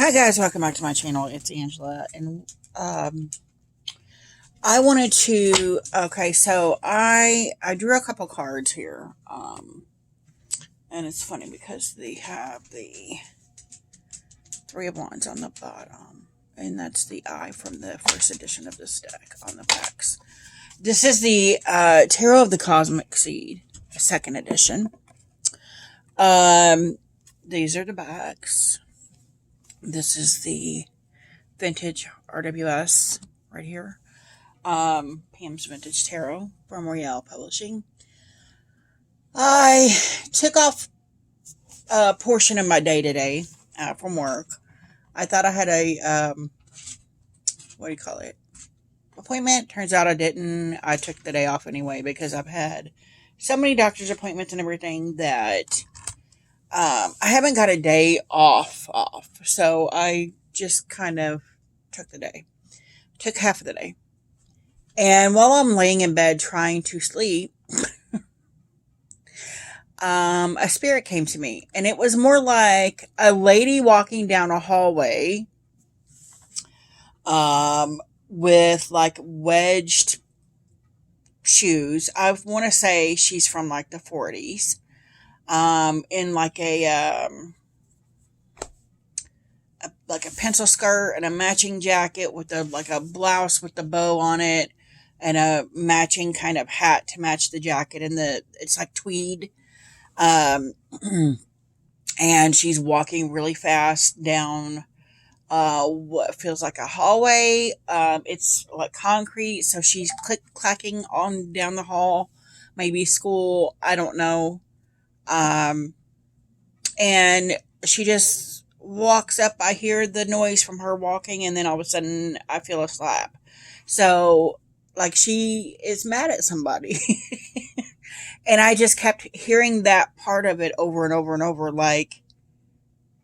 Hi guys, welcome back to my channel. It's Angela, and I wanted to. Okay, so I drew a couple cards here, and it's funny because they have the Three of Wands on the bottom, and that's the eye from the first edition of this deck on the backs. This is the Tarot of the Cosmic Seed, second edition. These are the backs. This is the vintage RWS right here. Pam's Vintage Tarot from Royale Publishing. I took off a portion of my day today from work. I thought I had a, what do you call it? Appointment. Turns out I didn't. I took the day off anyway because I've had so many doctor's appointments and everything that I haven't got a day off. So I just kind of took the day. Took half of the day. And while I'm laying in bed trying to sleep, a spirit came to me. And it was more like a lady walking down a hallway with like wedged shoes. I want to say she's from like the 40s. In like a pencil skirt and a matching jacket with a blouse with the bow on it and a matching kind of hat to match the jacket, and it's like tweed. And she's walking really fast down what feels like a hallway. It's like concrete, so she's clacking on down the hall, maybe school, I don't know. And she just walks up. I hear the noise from her walking, and then all of a sudden I feel a slap. So, like, she is mad at somebody. And I just kept hearing that part of it over and over and over, like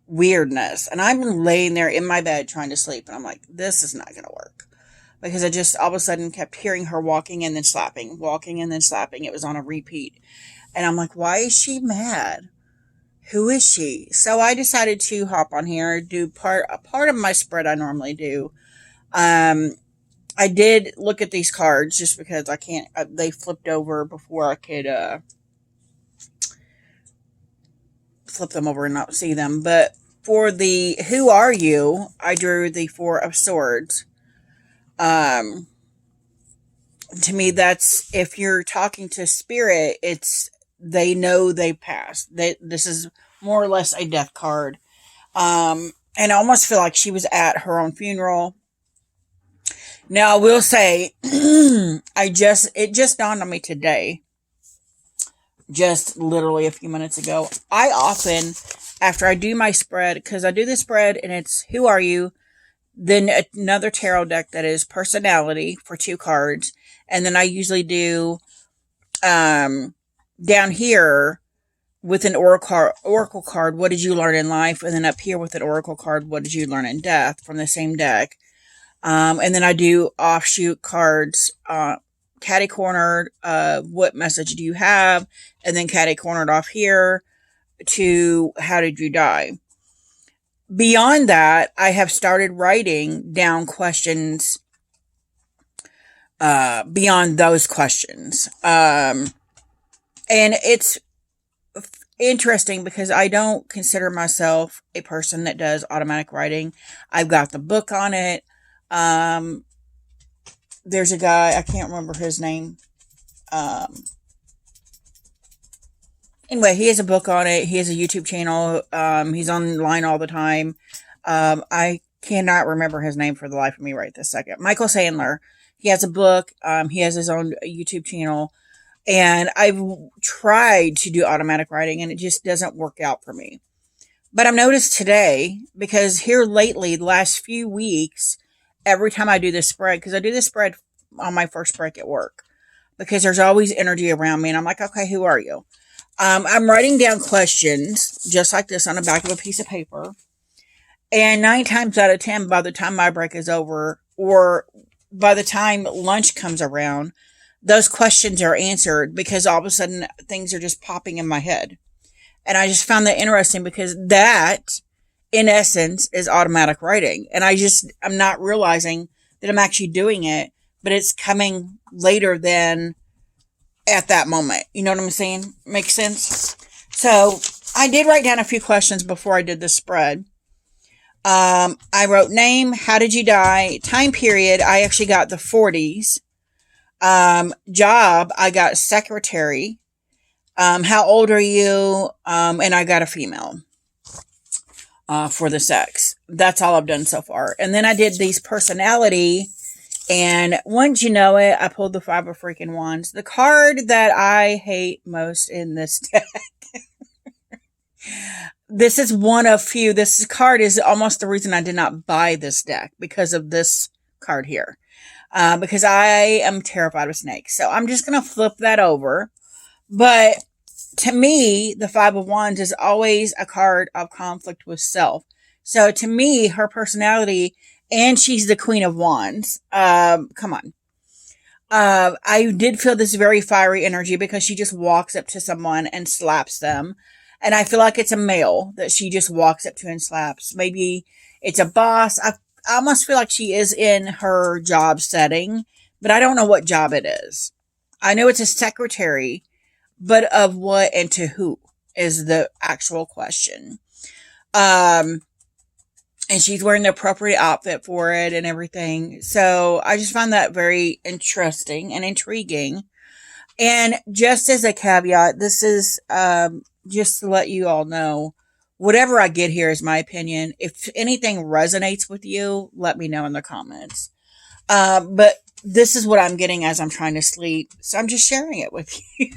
weirdness. And I'm laying there in my bed trying to sleep, and I'm like, this is not going to work. Because I just all of a sudden kept hearing her walking and then slapping, walking and then slapping. It was on a repeat. And I'm like, why is she mad? Who is she? So I decided to hop on here, do a part of my spread I normally do. I did look at these cards just because I can't, they flipped over before I could flip them over and not see them. But for the Who Are You, I drew the Four of Swords. To me, that's, if you're talking to spirit, they know they passed. This is more or less a death card. And I almost feel like she was at her own funeral. Now, I will say, it just dawned on me today, just literally a few minutes ago. I often, after I do my spread, because I do the spread and it's Who Are You, then another tarot deck that is Personality for 2 cards, and then I usually do, down here with an oracle card, what did you learn in life? And then up here with an oracle card, what did you learn in death, from the same deck. And then I do offshoot cards, catty cornered, what message do you have? And then catty cornered off here to how did you die? Beyond that, I have started writing down questions, beyond those questions. And it's interesting because I don't consider myself a person that does automatic writing. I've got the book on it. There's a guy, I can't remember his name. Anyway, he has a book on it. He has a YouTube channel. He's online all the time. I cannot remember his name for the life of me right this second. Michael Sandler. He has a book. He has his own YouTube channel. And I've tried to do automatic writing, and it just doesn't work out for me. But I've noticed today, because here lately, the last few weeks, every time I do this spread, because I do this spread on my first break at work, because there's always energy around me, and I'm like, okay, who are you? I'm writing down questions, just like this, on the back of a piece of paper, and 9 times out of 10, by the time my break is over, or by the time lunch comes around, those questions are answered, because all of a sudden, things are just popping in my head. And I just found that interesting, because that in essence, is automatic writing. And I'm not realizing that I'm actually doing it, but it's coming later than at that moment. You know what I'm saying? Makes sense? So I did write down a few questions before I did the spread. I wrote name, how did you die, time period, I actually got the 40s. Job, I got secretary. How old are you? And I got a female. For the sex. That's all I've done so far. And then I did these personality, and once you know it, I pulled the 5 of freaking wands. The card that I hate most in this deck. This is one of few. This card is almost the reason I did not buy this deck, because of this card here. Because I am terrified of snakes. So I'm just going to flip that over. But to me, the 5 of wands is always a card of conflict with self. So to me, her personality, and she's the queen of wands. Come on. I did feel this very fiery energy because she just walks up to someone and slaps them. And I feel like it's a male that she just walks up to and slaps. Maybe it's a boss. I almost feel like she is in her job setting, but I don't know what job it is. I know it's a secretary, but of what and to who is the actual question. And she's wearing the appropriate outfit for it and everything. So I just find that very interesting and intriguing. And just as a caveat, this is just to let you all know, whatever I get here is my opinion. If anything resonates with you, let me know in the comments. But this is what I'm getting as I'm trying to sleep. So I'm just sharing it with you.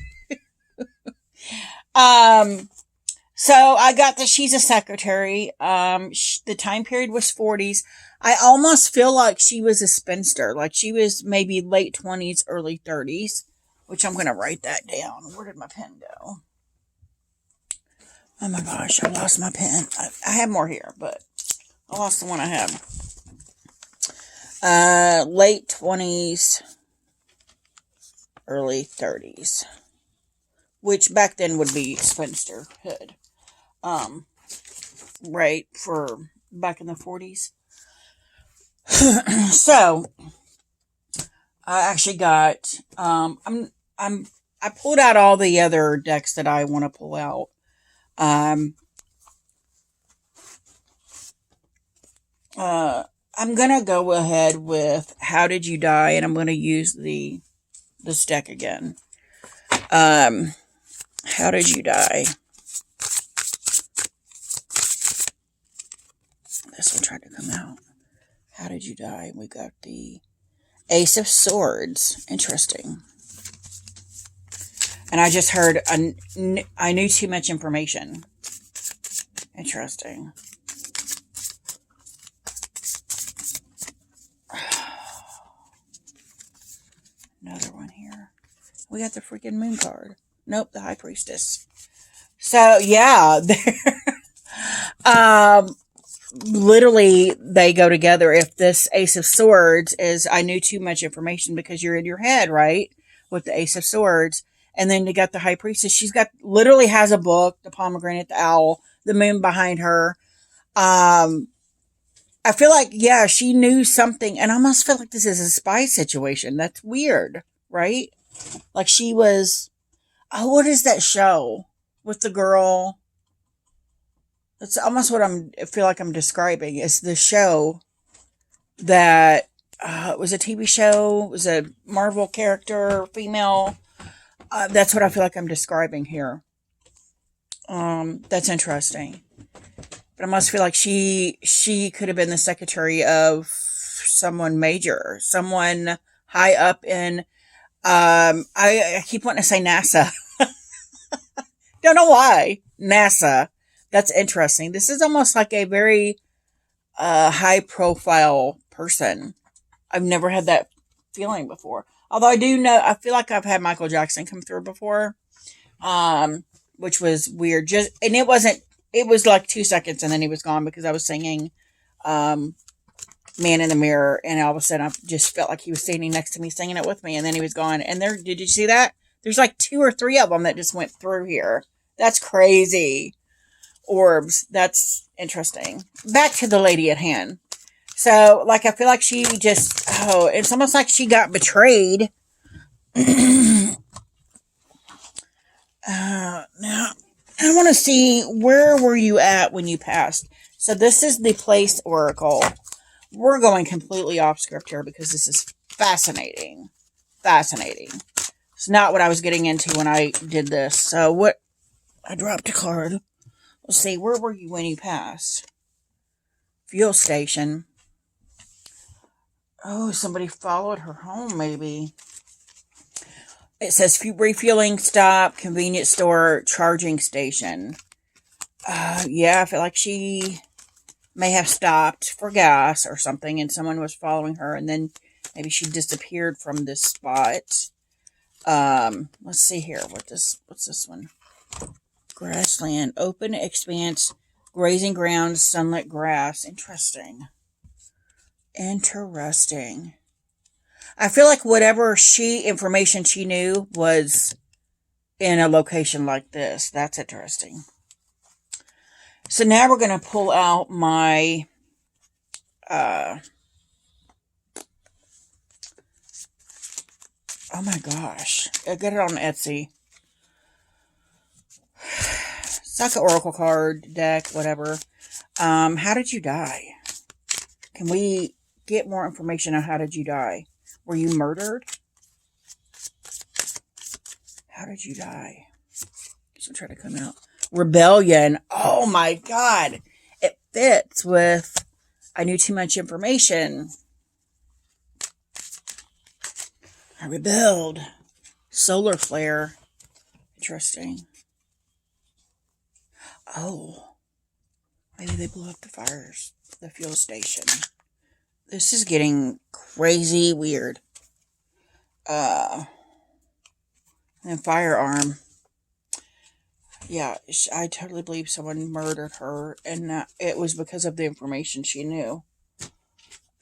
So I got that she's a secretary. The time period was 40s. I almost feel like she was a spinster. Like she was maybe late 20s, early 30s, which I'm going to write that down. Where did my pen go? Oh my gosh, I lost my pen. I have more here, but I lost the one I had. Late 20s, early 30s. Which back then would be spinsterhood. Right, for back in the 40s. So, I actually got, I pulled out all the other decks that I want to pull out. I'm gonna go ahead with How Did You Die, and I'm gonna use this deck again. How did you die? This one tried to come out. How did you die? We got the Ace of Swords. Interesting. And I just heard, I knew too much information. Interesting. Another one here. We got the freaking Moon card. Nope, the High Priestess. So, yeah. Literally, they go together. If this Ace of Swords is, I knew too much information, because you're in your head, right? With the Ace of Swords. And then you got the High Priestess. She's got, literally has a book, the pomegranate, the owl, the moon behind her. I feel like, yeah, she knew something. And I almost feel like this is a spy situation. That's weird, right? Like she was, oh, what is that show with the girl? That's almost what I feel like I'm describing. It's the show that it was a TV show. It was a Marvel character, female. That's what I feel like I'm describing here. That's interesting. But I must feel like she could have been the secretary of someone major, someone high up in. I keep wanting to say NASA. Don't know why. NASA. That's interesting. This is almost like a very high profile person. I've never had that feeling before. Although I do know, I feel like I've had Michael Jackson come through before. Which was weird. It was like 2 seconds and then he was gone because I was singing Man in the Mirror, and all of a sudden I just felt like he was standing next to me singing it with me, and then he was gone. And did you see that? There's like 2 or 3 of them that just went through here. That's crazy. orbs. That's interesting. Back to the lady at hand. So, like, I feel like she just, it's almost like she got betrayed. Now, I want to see, where were you at when you passed? So this is the place oracle. We're going completely off script here because this is fascinating. Fascinating. It's not what I was getting into when I did this. So what? I dropped a card. Let's see. Where were you when you passed? Fuel station. Oh, somebody followed her home, maybe. It says refueling stop, convenience store, charging station. Yeah, I feel like she may have stopped for gas or something, and someone was following her, and then maybe she disappeared from this spot. Let's see here. What's this one? Grassland, open expanse, grazing grounds, sunlit grass. Interesting. I feel like whatever information she knew was in a location like this. That's interesting. So now we're going to pull out my, oh my gosh. I got it on Etsy. It's like an oracle card deck, whatever. How did you die? Can we get more information on how did you die? Were you murdered? How did you die? She'll try to come out. Rebellion. Oh my God. It fits with I knew too much information. I rebelled. Solar flare. Interesting. Oh. Maybe they blew up the fuel station. This is getting crazy weird. And firearm. Yeah, I totally believe someone murdered her, and it was because of the information she knew.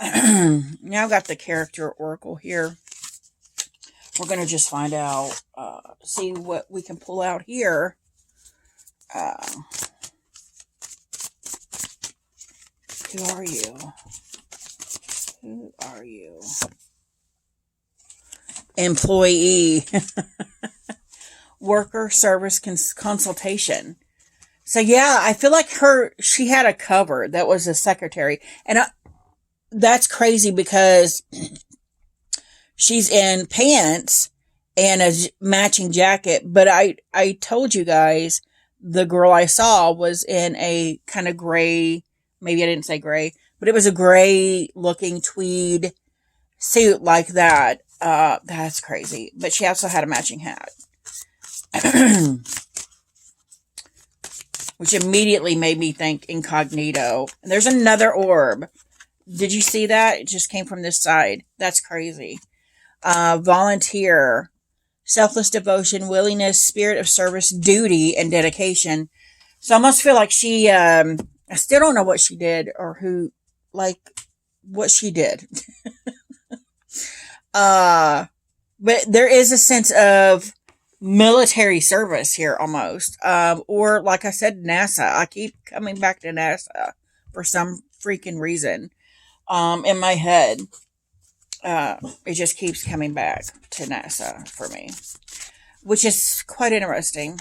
Now I've got the character oracle here. We're going to just find out, see what we can pull out here. Who are you? Who are you? Employee. Worker service consultation. So yeah, I feel like she had a cover that was a secretary. And that's crazy because she's in pants and a matching jacket. But I told you guys the girl I saw was in a kind of gray, maybe I didn't say gray, but it was a gray looking tweed suit like that. That's crazy. But she also had a matching hat. Which immediately made me think incognito. And there's another orb. Did you see that? It just came from this side. That's crazy. Volunteer. Selfless devotion, willingness, spirit of service, duty, and dedication. So I almost feel like she, I still don't know what she did or what she did. But there is a sense of military service here almost. Or like I said, NASA. I keep coming back to NASA for some freaking reason. In my head. It just keeps coming back to NASA for me, which is quite interesting.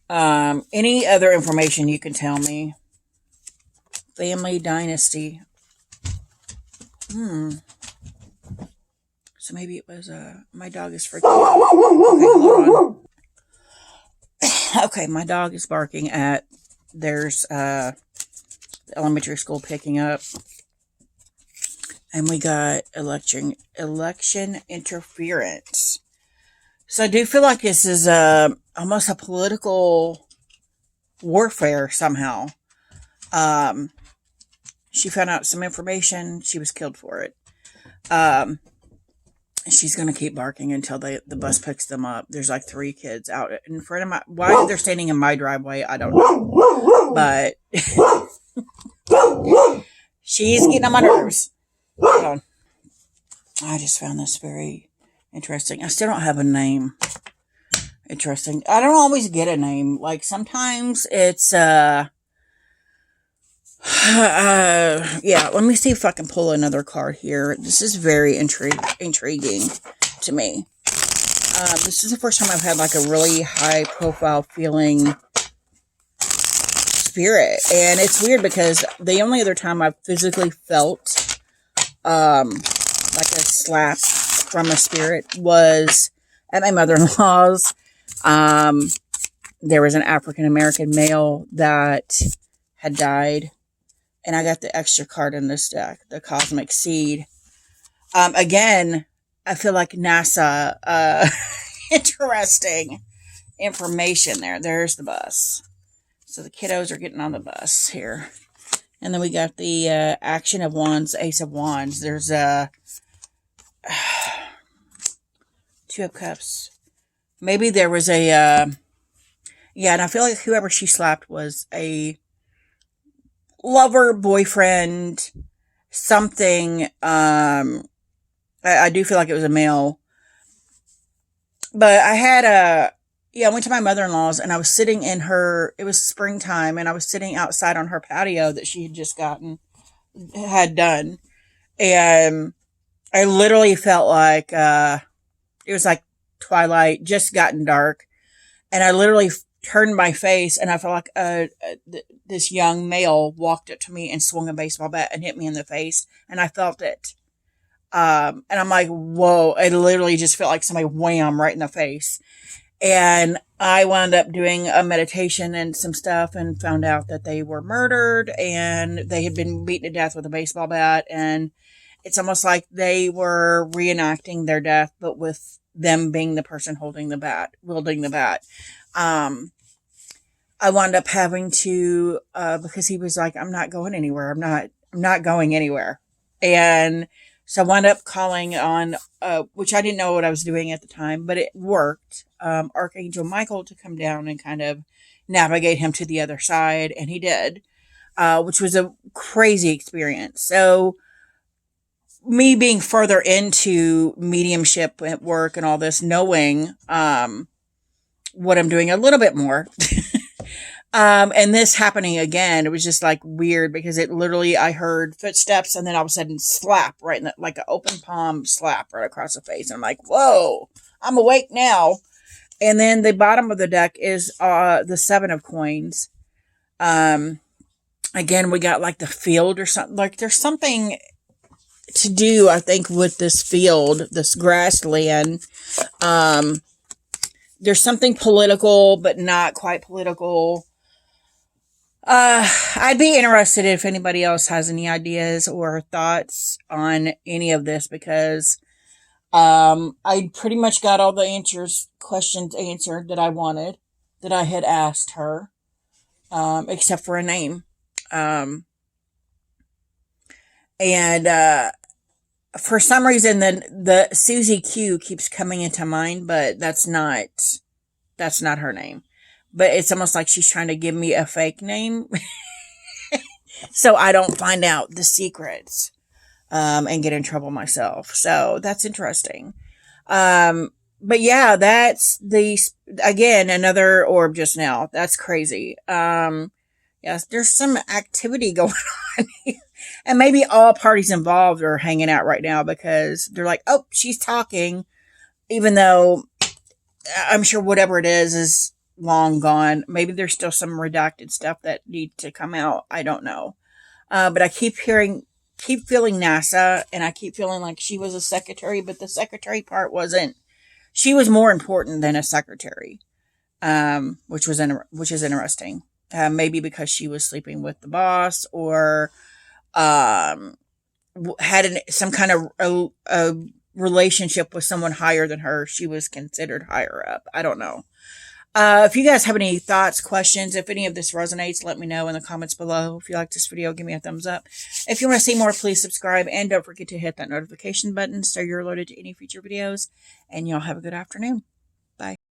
Any other information you can tell me? Family dynasty. So maybe it was, my dog is freaking out. Okay, hold on. Okay, my dog is barking at, there's, the elementary school picking up. And we got election interference. So I do feel like this is almost a political warfare somehow. She found out some information. She was killed for it. She's going to keep barking until the bus picks them up. There's like 3 kids out in front of why they're standing in my driveway, I don't know. But she's getting on my nerves. Hold on. I just found this very interesting. I still don't have a name. Interesting. I don't always get a name. Like sometimes it's yeah, let me see if I can pull another card here. This is very intriguing to me. This is the first time I've had like a really high profile feeling spirit. And it's weird because the only other time I've physically felt like a slap from a spirit was at my mother-in-law's. There was an African-American male that had died. And I got the extra card in this deck, the Cosmic Seed. Again, I feel like NASA, interesting information there. There's the bus. So the kiddos are getting on the bus here. And then we got the Action of Wands, Ace of Wands. There's a Two of Cups. Maybe there was a, yeah, and I feel like whoever she slapped was a lover, boyfriend, something. I do feel like it was a male. But I had I went to my mother-in-law's and I was sitting in it was springtime, and I was sitting outside on her patio that she had just had done. And I literally felt like, it was like twilight, just gotten dark. And I literally turned my face and I felt like this young male walked up to me and swung a baseball bat and hit me in the face, and I felt it. And I'm like, whoa, it literally just felt like somebody wham right in the face. And I wound up doing a meditation and some stuff and found out that they were murdered and they had been beaten to death with a baseball bat. And it's almost like they were reenacting their death, but with them being the person wielding the bat. I wound up having to, because he was like, I'm not going anywhere. I'm not going anywhere. And so I wound up calling on, which I didn't know what I was doing at the time, but it worked. Archangel Michael to come down and kind of navigate him to the other side. And he did, which was a crazy experience. So me being further into mediumship at work and all this, knowing, what I'm doing a little bit more, and this happening again, it was just like weird because it literally, I heard footsteps and then all of a sudden slap right in like an open palm slap right across the face. And I'm like, whoa, I'm awake now. And then the bottom of the deck is, the Seven of Coins. Again, we got like the field or something, like there's something to do, I think, with this field, this grassland. There's something political, but not quite political. I'd be interested if anybody else has any ideas or thoughts on any of this, because I pretty much got all the questions answered that I wanted, that I had asked her, except for a name. And for some reason, the Susie Q keeps coming into mind, but that's not her name. But it's almost like she's trying to give me a fake name so I don't find out the secrets, and get in trouble myself. So that's interesting. But yeah, that's again, another orb just now. That's crazy. Yes, there's some activity going on here. And maybe all parties involved are hanging out right now because they're like, oh, she's talking. Even though I'm sure whatever it is long gone. Maybe there's still some redacted stuff that needs to come out. I don't know. But I keep feeling NASA, and I keep feeling like she was a secretary, but the secretary part wasn't. She was more important than a secretary, which is interesting. Maybe because she was sleeping with the boss, or had some kind of a relationship with someone higher than her. She was considered higher up. I don't know. If you guys have any thoughts, questions, if any of this resonates, let me know in the comments below. If you like this video, give me a thumbs up. If you want to see more, please subscribe, and don't forget to hit that notification button so you're alerted to any future videos. And y'all have a good afternoon. Bye.